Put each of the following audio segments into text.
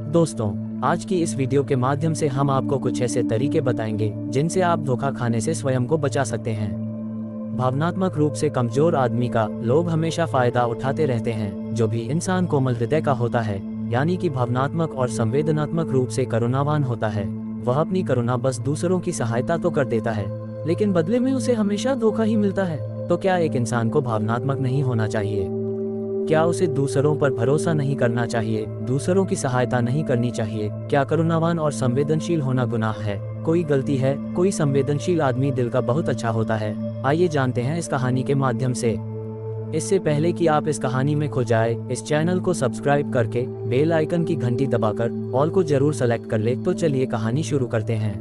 दोस्तों, आज की इस वीडियो के माध्यम से हम आपको कुछ ऐसे तरीके बताएंगे जिनसे आप धोखा खाने से स्वयं को बचा सकते हैं। भावनात्मक रूप से कमजोर आदमी का लोग हमेशा फायदा उठाते रहते हैं। जो भी इंसान कोमल हृदय का होता है, यानी कि भावनात्मक और संवेदनात्मक रूप से करुणावान होता है, वह अपनी करुणा बस दूसरों की सहायता तो कर देता है, लेकिन बदले में उसे हमेशा धोखा ही मिलता है। तो क्या एक इंसान को भावनात्मक नहीं होना चाहिए? क्या उसे दूसरों पर भरोसा नहीं करना चाहिए? दूसरों की सहायता नहीं करनी चाहिए? क्या करुणावान और संवेदनशील होना गुनाह है? कोई गलती है? कोई संवेदनशील आदमी दिल का बहुत अच्छा होता है। आइए जानते हैं इस कहानी के माध्यम से। इससे पहले कि आप इस कहानी में खो जाए, इस चैनल को सब्सक्राइब करके बेल आइकन की घंटी दबाकर ऑल को जरूर सेलेक्ट कर ले। तो चलिए कहानी शुरू करते हैं।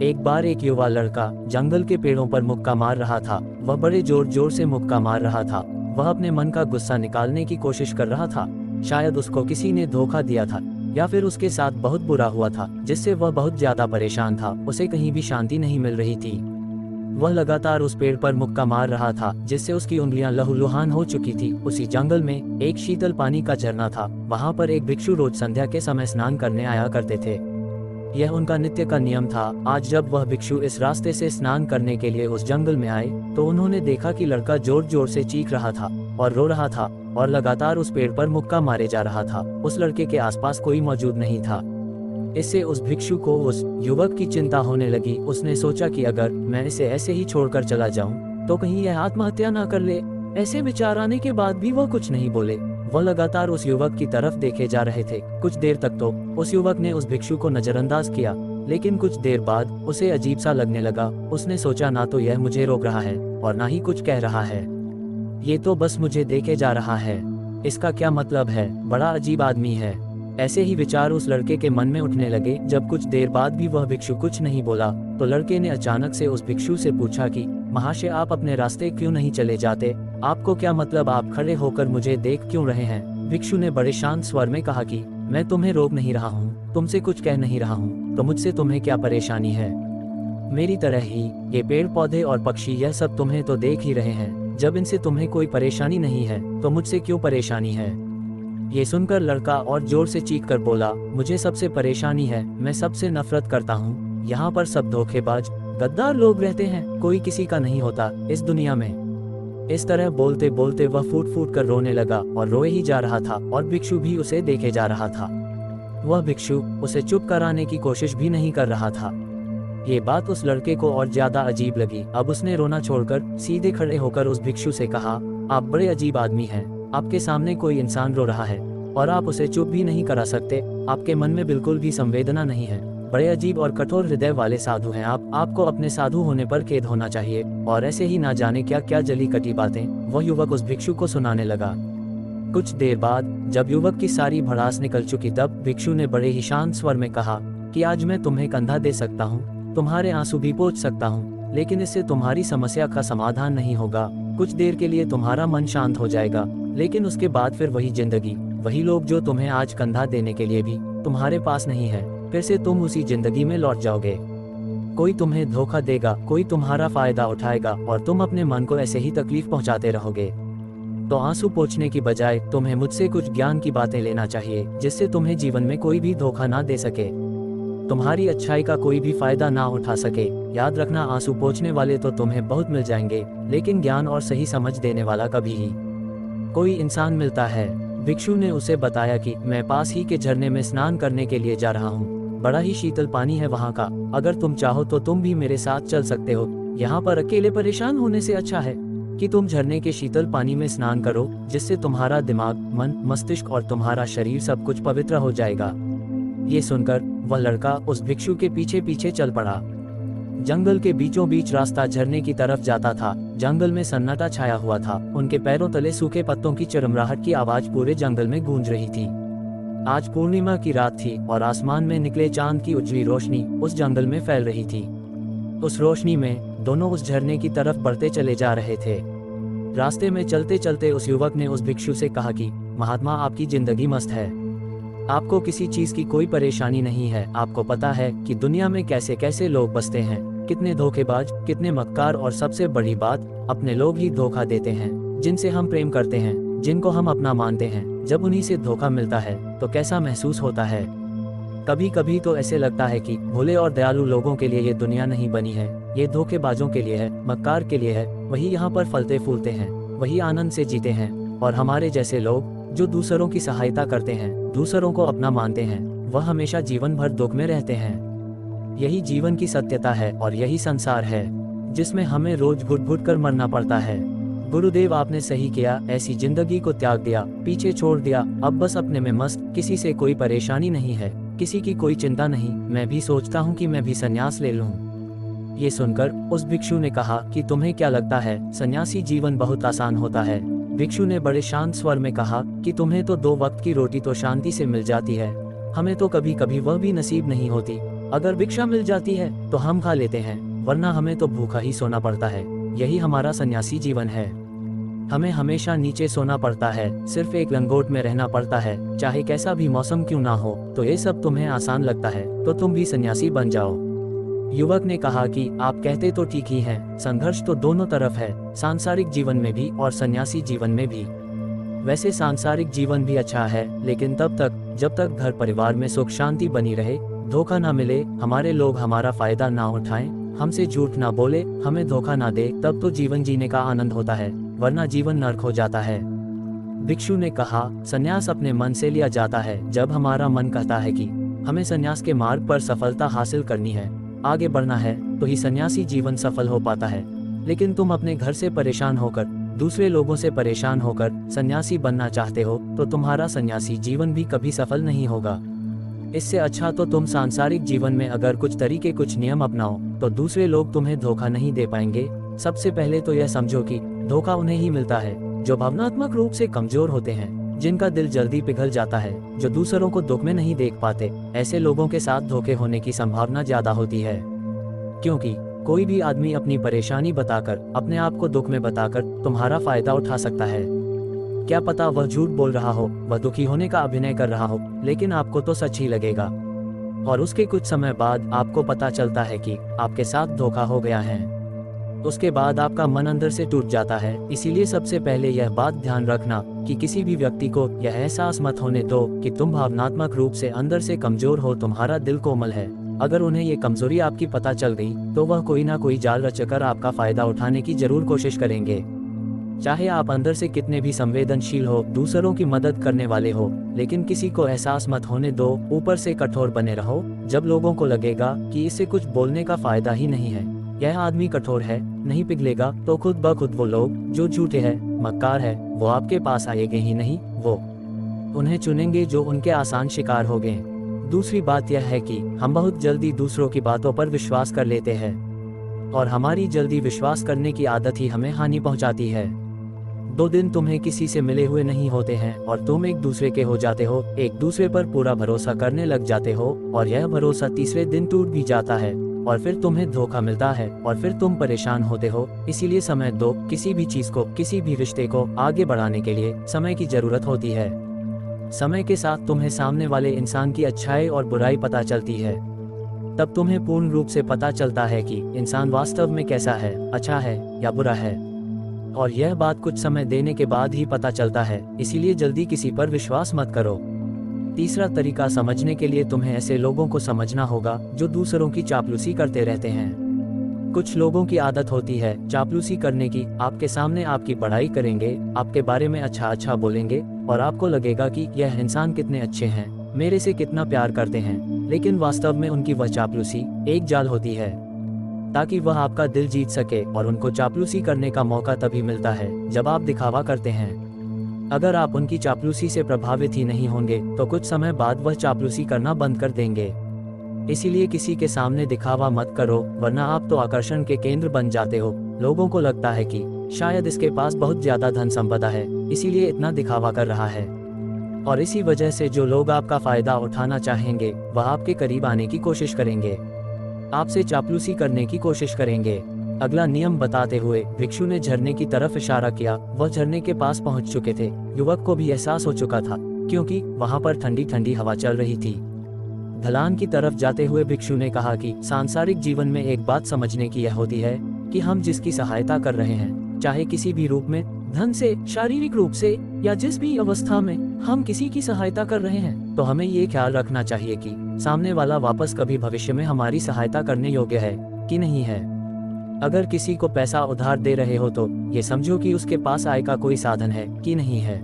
एक बार एक युवा लड़का जंगल के पेड़ों पर मुक्का मार रहा था। वह बड़े जोर जोर से मुक्का मार रहा था। वह अपने मन का गुस्सा निकालने की कोशिश कर रहा था। शायद उसको किसी ने धोखा दिया था, या फिर उसके साथ बहुत बुरा हुआ था, जिससे वह बहुत ज्यादा परेशान था। उसे कहीं भी शांति नहीं मिल रही थी। वह लगातार उस पेड़ पर मुक्का मार रहा था, जिससे उसकी उंगलियां लहूलुहान हो चुकी थी। उसी जंगल में एक शीतल पानी का झरना था। वहां पर एक भिक्षु रोज संध्या के समय स्नान करने आया करते थे। यह उनका नित्य का नियम था। आज जब वह भिक्षु इस रास्ते से स्नान करने के लिए उस जंगल में आए, तो उन्होंने देखा कि लड़का जोर जोर से चीख रहा था और रो रहा था और लगातार उस पेड़ पर मुक्का मारे जा रहा था। उस लड़के के आसपास कोई मौजूद नहीं था। इससे उस भिक्षु को उस युवक की चिंता होने लगी। उसने सोचा कि अगर मैं इसे ऐसे ही छोड़कर चला जाऊं, तो कहीं यह आत्महत्या ना कर ले। ऐसे विचार आने के बाद भी वह कुछ नहीं बोले। वह लगातार उस युवक की तरफ देखे जा रहे थे। कुछ देर तक तो उस युवक ने उस भिक्षु को नजरअंदाज किया, लेकिन कुछ देर बाद उसे अजीब सा लगने लगा। उसने सोचा, ना तो यह मुझे रोक रहा है और ना ही कुछ कह रहा है। ये तो बस मुझे देखे जा रहा है। इसका क्या मतलब है? बड़ा अजीब आदमी है। ऐसे ही विचार उस लड़के के मन में उठने लगे। जब कुछ देर बाद भी वह भिक्षु कुछ नहीं बोला, तो लड़के ने अचानक से उस भिक्षु से पूछा कि महाशय, आप अपने रास्ते क्यों नहीं चले जाते? आपको क्या मतलब? आप खड़े होकर मुझे देख क्यों रहे हैं? भिक्षु ने बड़े शांत स्वर में कहा कि मैं तुम्हें रोक नहीं रहा हूँ, तुमसे कुछ कह नहीं रहा हूँ, तो मुझसे तुम्हें क्या परेशानी है? मेरी तरह ही ये पेड़ पौधे और पक्षी, यह सब तुम्हें तो देख ही रहे हैं। जब इनसे तुम्हें कोई परेशानी नहीं है, तो मुझसे क्यों परेशानी है? ये सुनकर लड़का और जोर से चीख कर बोला, मुझे सबसे परेशानी है। मैं सबसे नफरत करता हूँ। यहाँ पर सब धोखेबाज, गद्दार लोग रहते हैं। कोई किसी का नहीं होता इस दुनिया में। इस तरह बोलते बोलते वह फूट फूट कर रोने लगा और रोए ही जा रहा था, और भिक्षु भी उसे देखे जा रहा था। वह भिक्षु उसे चुप कराने की कोशिश भी नहीं कर रहा था। ये बात उस लड़के को और ज्यादा अजीब लगी। अब उसने रोना छोड़कर सीधे खड़े होकर उस भिक्षु से कहा, आप बड़े अजीब आदमी हैं। आपके सामने कोई इंसान रो रहा है और आप उसे चुप भी नहीं करा सकते। आपके मन में बिल्कुल भी संवेदना नहीं है। बड़े अजीब और कठोर हृदय वाले साधु हैं आप। आपको अपने साधु होने पर खेद होना चाहिए। और ऐसे ही ना जाने क्या क्या जली कटी बातें वह युवक उस भिक्षु को सुनाने लगा। कुछ देर बाद जब युवक की सारी भड़ास निकल चुकी, तब भिक्षु ने बड़े ही शांत स्वर में कहा कि आज मैं तुम्हें कंधा दे सकता हूँ, तुम्हारे आंसू भी पोंछ सकता हूँ, लेकिन इससे तुम्हारी समस्या का समाधान नहीं होगा। कुछ देर के लिए तुम्हारा मन शांत हो जाएगा, लेकिन उसके बाद फिर वही जिंदगी, वही लोग जो तुम्हें आज कंधा देने के लिए भी तुम्हारे पास नहीं है। फिर से तुम उसी जिंदगी में लौट जाओगे। कोई तुम्हें धोखा देगा, कोई तुम्हारा फायदा उठाएगा, और तुम अपने मन को ऐसे ही तकलीफ पहुंचाते रहोगे। तो आंसू पोंछने की बजाय तुम्हें मुझसे कुछ ज्ञान की बातें लेना चाहिए, जिससे तुम्हें जीवन में कोई भी धोखा ना दे सके, तुम्हारी अच्छाई का कोई भी फायदा ना उठा सके। याद रखना, आंसू पोंछने वाले तो तुम्हें बहुत मिल जाएंगे, लेकिन ज्ञान और सही समझ देने वाला कभी ही कोई इंसान मिलता है। भिक्षु ने उसे बताया कि मैं पास ही के झरने में स्नान करने के लिए जा रहा हूँ। बड़ा ही शीतल पानी है वहाँ का। अगर तुम चाहो तो तुम भी मेरे साथ चल सकते हो। यहाँ पर अकेले परेशान होने से अच्छा है कि तुम झरने के शीतल पानी में स्नान करो, जिससे तुम्हारा दिमाग, मन, मस्तिष्क और तुम्हारा शरीर सब कुछ पवित्र हो जाएगा। ये सुनकर वह लड़का उस भिक्षु के पीछे पीछे चल पड़ा। जंगल के बीचों बीच रास्ता झरने की तरफ जाता था। जंगल में सन्नाटा छाया हुआ था। उनके पैरों तले सूखे पत्तों की चिरमराहट की आवाज पूरे जंगल में गूंज रही थी। आज पूर्णिमा की रात थी और आसमान में निकले चांद की उजली रोशनी उस जंगल में फैल रही थी। उस रोशनी में दोनों उस झरने की तरफ बढ़ते चले जा रहे थे। रास्ते में चलते चलते उस युवक ने उस भिक्षु से कहा कि महात्मा, आपकी जिंदगी मस्त है। आपको किसी चीज की कोई परेशानी नहीं है। आपको पता है कि दुनिया में कैसे कैसे लोग बसते हैं, कितने धोखेबाज, कितने मक्कार, और सबसे बड़ी बात, अपने लोग ही धोखा देते हैं जिनसे हम प्रेम करते हैं। जिनको हम अपना मानते हैं, जब उन्हीं से धोखा मिलता है तो कैसा महसूस होता है। कभी कभी तो ऐसे लगता है कि भोले और दयालु लोगों के लिए ये दुनिया नहीं बनी है, ये धोखेबाजों के लिए है, मक्कार के लिए है। वही यहाँ पर फलते फूलते हैं, वही आनंद से जीते हैं, और हमारे जैसे लोग जो दूसरों की सहायता करते हैं, दूसरों को अपना मानते हैं, वह हमेशा जीवन भर दुख में रहते हैं। यही जीवन की सत्यता है और यही संसार है जिसमें हमें रोज घुट घुट कर मरना पड़ता है। गुरुदेव, आपने सही किया, ऐसी जिंदगी को त्याग दिया, पीछे छोड़ दिया, अब बस अपने में मस्त, किसी से कोई परेशानी नहीं है, किसी की कोई चिंता नहीं। मैं भी सोचता हूँ कि मैं भी संन्यास ले लूँ। ये सुनकर उस भिक्षु ने कहा कि तुम्हें क्या लगता है, सन्यासी जीवन बहुत आसान होता है। भिक्षु ने बड़े शांत स्वर में कहा कि तुम्हें तो 2 वक्त की रोटी तो शांति से मिल जाती है, हमें तो कभी कभी वह भी नसीब नहीं होती। अगर भिक्षा मिल जाती है तो हम खा लेते हैं, वरना हमें तो भूखा ही सोना पड़ता है। यही हमारा सन्यासी जीवन है। हमें हमेशा नीचे सोना पड़ता है, सिर्फ एक लंगोट में रहना पड़ता है, चाहे कैसा भी मौसम क्यों ना हो। तो ये सब तुम्हें आसान लगता है तो तुम भी सन्यासी बन जाओ। युवक ने कहा कि आप कहते तो ठीक ही हैं, संघर्ष तो दोनों तरफ है, सांसारिक जीवन में भी और सन्यासी जीवन में भी। वैसे सांसारिक जीवन भी अच्छा है, लेकिन तब तक जब तक घर परिवार में सुख शांति बनी रहे, धोखा ना मिले, हमारे लोग हमारा फायदा ना उठाएं, हमसे झूठ ना बोले, हमें धोखा ना दे, तब तो जीवन जीने का आनंद होता है, वरना जीवन नर्क हो जाता है। भिक्षु ने कहा, संन्यास अपने मन से लिया जाता है। जब हमारा मन कहता है कि हमें संन्यास के मार्ग पर सफलता हासिल करनी है, आगे बढ़ना है, तो ही सन्यासी जीवन सफल हो पाता है। लेकिन तुम अपने घर से परेशान होकर, दूसरे लोगों से परेशान होकर सन्यासी बनना चाहते हो तो तुम्हारा सन्यासी जीवन भी कभी सफल नहीं होगा। इससे अच्छा तो तुम सांसारिक जीवन में अगर कुछ तरीके, कुछ नियम अपनाओ, तो दूसरे लोग तुम्हें धोखा नहीं दे पाएंगे। सबसे पहले तो यह समझो कि धोखा उन्हें ही मिलता है जो भावनात्मक रूप से कमजोर होते हैं, जिनका दिल जल्दी पिघल जाता है, जो दूसरों को दुख में नहीं देख पाते। ऐसे लोगों के साथ धोखे होने की संभावना ज्यादा होती है, क्योंकि कोई भी आदमी अपनी परेशानी बताकर, अपने आप को दुख में बताकर तुम्हारा फायदा उठा सकता है। क्या पता वह झूठ बोल रहा हो, वह दुखी होने का अभिनय कर रहा हो, लेकिन आपको तो सच ही लगेगा। और उसके कुछ समय बाद आपको पता चलता है कि आपके साथ धोखा हो गया है। उसके बाद आपका मन अंदर से टूट जाता है। इसीलिए सबसे पहले यह बात ध्यान रखना कि किसी भी व्यक्ति को यह एहसास मत होने दो कि तुम भावनात्मक रूप से अंदर से कमजोर हो, तुम्हारा दिल कोमल है। अगर उन्हें ये कमजोरी आपकी पता चल गई तो वह कोई ना कोई जाल रचकर आपका फायदा उठाने की जरूर कोशिश करेंगे। चाहे आप अंदर से कितने भी संवेदनशील हो, दूसरों की मदद करने वाले हो, लेकिन किसी को एहसास मत होने दो, ऊपर से कठोर बने रहो। जब लोगों को लगेगा कि इससे कुछ बोलने का फायदा ही नहीं है, यह आदमी कठोर है, नहीं पिघलेगा, तो खुद ब खुद वो लोग जो झूठे हैं, मक्कार है, वो आपके पास आएंगे ही नहीं, वो उन्हें चुनेंगे जो उनके आसान शिकार हो गए। दूसरी बात यह है कि हम बहुत जल्दी दूसरों की बातों पर विश्वास कर लेते हैं, और हमारी जल्दी विश्वास करने की आदत ही हमें हानि पहुंचाती है। 2 दिन तुम्हें किसी से मिले हुए नहीं होते हैं और तुम एक दूसरे के हो जाते हो, एक दूसरे पर पूरा भरोसा करने लग जाते हो, और यह भरोसा तीसरे दिन टूट भी जाता है, और फिर तुम्हें धोखा मिलता है, और फिर तुम परेशान होते हो। इसीलिए समय दो। किसी भी चीज को, किसी भी रिश्ते को आगे बढ़ाने के लिए समय की जरूरत होती है। समय के साथ तुम्हें सामने वाले इंसान की अच्छाई और बुराई पता चलती है। तब तुम्हें पूर्ण रूप से पता चलता है कि इंसान वास्तव में कैसा है, अच्छा है या बुरा है। और यह बात कुछ समय देने के बाद ही पता चलता है। इसीलिए जल्दी किसी पर विश्वास मत करो। तीसरा तरीका, समझने के लिए तुम्हें ऐसे लोगों को समझना होगा जो दूसरों की चापलूसी करते रहते हैं। कुछ लोगों की आदत होती है चापलूसी करने की। आपके सामने आपकी बड़ाई करेंगे, आपके बारे में अच्छा अच्छा बोलेंगे, और आपको लगेगा कि यह इंसान कितने अच्छे हैं, मेरे से कितना प्यार करते हैं। लेकिन वास्तव में उनकी वह चापलूसी एक जाल होती है, ताकि वह आपका दिल जीत सके। और उनको चापलूसी करने का मौका तभी मिलता है जब आप दिखावा करते हैं। अगर आप उनकी चापलूसी से प्रभावित ही नहीं होंगे तो कुछ समय बाद वह चापलूसी करना बंद कर देंगे। इसीलिए किसी के सामने दिखावा मत करो, वरना आप तो आकर्षण के केंद्र बन जाते हो। लोगों को लगता है कि शायद इसके पास बहुत ज्यादा धन संपदा है, इसीलिए इतना दिखावा कर रहा है। और इसी वजह से जो लोग आपका फायदा उठाना चाहेंगे वह आपके करीब आने की कोशिश करेंगे, आपसे चापलूसी करने की कोशिश करेंगे। अगला नियम बताते हुए भिक्षु ने झरने की तरफ इशारा किया। वह झरने के पास पहुंच चुके थे। युवक को भी एहसास हो चुका था, क्योंकि वहां पर ठंडी ठंडी हवा चल रही थी। ढलान की तरफ जाते हुए भिक्षु ने कहा कि सांसारिक जीवन में एक बात समझने की यह होती है कि हम जिसकी सहायता कर रहे हैं, चाहे किसी भी रूप में, धन से, शारीरिक रूप से या जिस भी अवस्था में हम किसी की सहायता कर रहे हैं, तो हमें ये ख्याल रखना चाहिए कि सामने वाला वापस कभी भविष्य में हमारी सहायता करने योग्य है कि नहीं है। अगर किसी को पैसा उधार दे रहे हो तो ये समझो कि उसके पास आय का कोई साधन है कि नहीं है।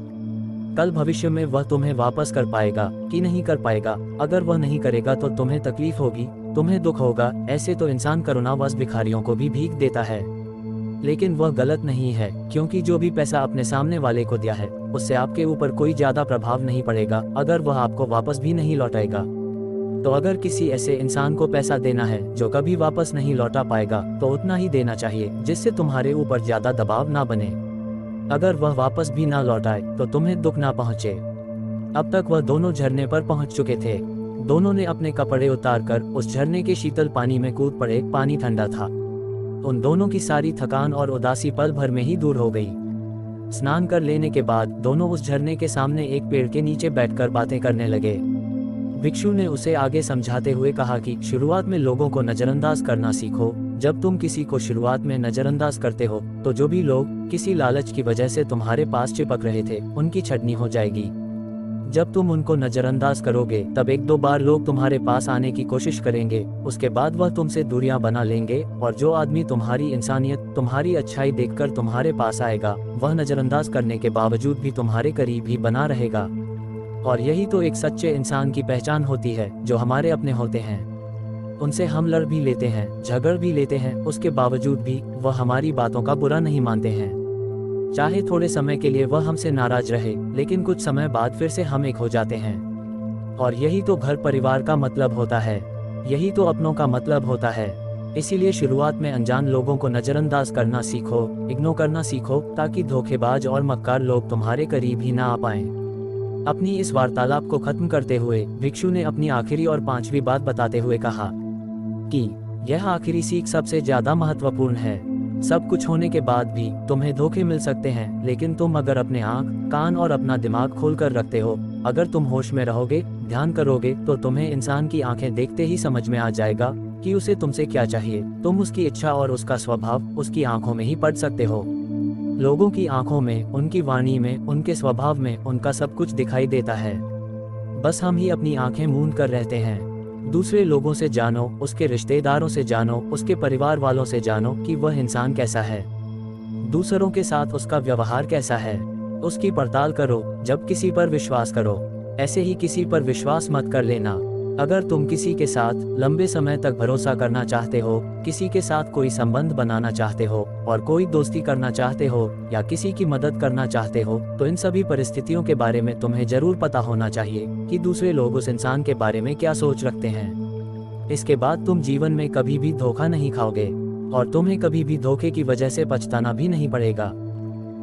कल भविष्य में वह तुम्हें वापस कर पाएगा कि नहीं कर पाएगा। अगर वह नहीं करेगा तो तुम्हें तकलीफ होगी, तुम्हें दुख होगा। ऐसे तो इंसान करुणावश भिखारियों को भी भीख देता है, लेकिन वह गलत नहीं है, क्योंकि जो भी पैसा अपने सामने वाले को दिया है उससे आपके ऊपर कोई ज्यादा प्रभाव नहीं पड़ेगा अगर वह आपको वापस भी नहीं लौटाएगा। तो अगर किसी ऐसे इंसान को पैसा देना है जो कभी वापस नहीं लौटा पाएगा, तो उतना ही देना चाहिए जिससे तुम्हारे ऊपर ज्यादा दबाव ना बने। अगर वह वापस भी ना लौटाए तो तुम्हें दुख ना पहुंचे। अब तक वह दोनों झरने पर पहुंच चुके थे। दोनों ने अपने कपड़े उतारकर उस झरने के शीतल पानी में कूद पड़े। पानी ठंडा था। उन दोनों की सारी थकान और उदासी पल भर में ही दूर हो गई। स्नान कर लेने के बाद दोनों उस झरने के सामने एक पेड़ के नीचे बैठकर बातें करने लगे। भिक्षु ने उसे आगे समझाते हुए कहा कि शुरुआत में लोगों को नजरअंदाज करना सीखो। जब तुम किसी को शुरुआत में नजरअंदाज करते हो तो जो भी लोग किसी लालच की वजह से तुम्हारे पास चिपक रहे थे उनकी छटनी हो जाएगी। जब तुम उनको नजरअंदाज करोगे तब एक दो बार लोग तुम्हारे पास आने की कोशिश करेंगे, उसके बाद वह तुमसे दूरियां बना लेंगे। और जो आदमी तुम्हारी इंसानियत, तुम्हारी अच्छाई देखकर तुम्हारे पास आएगा, वह नजरअंदाज करने के बावजूद भी तुम्हारे करीब ही बना रहेगा। और यही तो एक सच्चे इंसान की पहचान होती है, जो हमारे अपने होते हैं। उनसे हम लड़ भी लेते हैं, झगड़ भी लेते हैं, उसके बावजूद भी वह हमारी बातों का बुरा नहीं मानते हैं। चाहे थोड़े समय के लिए वह हमसे नाराज रहे, लेकिन कुछ समय बाद फिर से हम एक हो जाते हैं। और यही तो घर परिवार का मतलब होता है, यही तो अपनों का मतलब होता है। इसीलिए शुरुआत में अनजान लोगों को नजरअंदाज करना सीखो, इग्नोर करना सीखो, ताकि धोखेबाज और मक्कार लोग तुम्हारे करीब ही ना आ पाएं। अपनी इस वार्तालाप को खत्म करते हुए भिक्षु ने अपनी आखिरी और पांचवी बात बताते हुए कहा कि यह आखिरी सीख सबसे ज्यादा महत्वपूर्ण है। सब कुछ होने के बाद भी तुम्हें धोखे मिल सकते हैं, लेकिन तुम अगर अपने आँख, कान और अपना दिमाग खोल कर रखते हो, अगर तुम होश में रहोगे, ध्यान करोगे, तो तुम्हें इंसान की आंखें देखते ही समझ में आ जाएगा कि उसे तुमसे क्या चाहिए। तुम उसकी इच्छा और उसका स्वभाव उसकी आंखों में ही पढ़ सकते हो। लोगों की आंखों में, उनकी वाणी में, उनके स्वभाव में उनका सब कुछ दिखाई देता है। बस हम ही अपनी आंखें मूंद कर रहते हैं। दूसरे लोगों से जानो, उसके रिश्तेदारों से जानो, उसके परिवार वालों से जानो कि वह इंसान कैसा है, दूसरों के साथ उसका व्यवहार कैसा है, उसकी पड़ताल करो। जब किसी पर विश्वास करो, ऐसे ही किसी पर विश्वास मत कर लेना। अगर तुम किसी के साथ लंबे समय तक भरोसा करना चाहते हो, किसी के साथ कोई संबंध बनाना चाहते हो और कोई दोस्ती करना चाहते हो या किसी की मदद करना चाहते हो, तो इन सभी परिस्थितियों के बारे में तुम्हें जरूर पता होना चाहिए कि दूसरे लोग उस इंसान के बारे में क्या सोच रखते हैं। इसके बाद तुम जीवन में कभी भी धोखा नहीं खाओगे और तुम्हें कभी भी धोखे की वजह से पछताना भी नहीं पड़ेगा।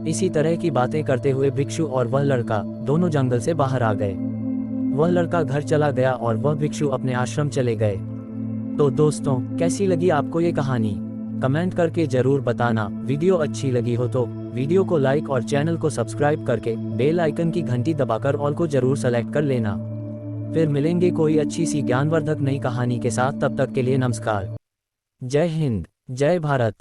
इसी तरह की बातें करते हुए भिक्षु और वह लड़का दोनों जंगल से बाहर आ गए। वह लड़का घर चला गया और वह भिक्षु अपने आश्रम चले गए। तो दोस्तों, कैसी लगी आपको ये कहानी? कमेंट करके जरूर बताना। वीडियो अच्छी लगी हो तो वीडियो को लाइक और चैनल को सब्सक्राइब करके बेल आइकन की घंटी दबाकर ऑल को जरूर सेलेक्ट कर लेना। फिर मिलेंगे कोई अच्छी सी ज्ञानवर्धक नई कहानी के साथ। तब तक के लिए नमस्कार। जय हिंद, जय भारत।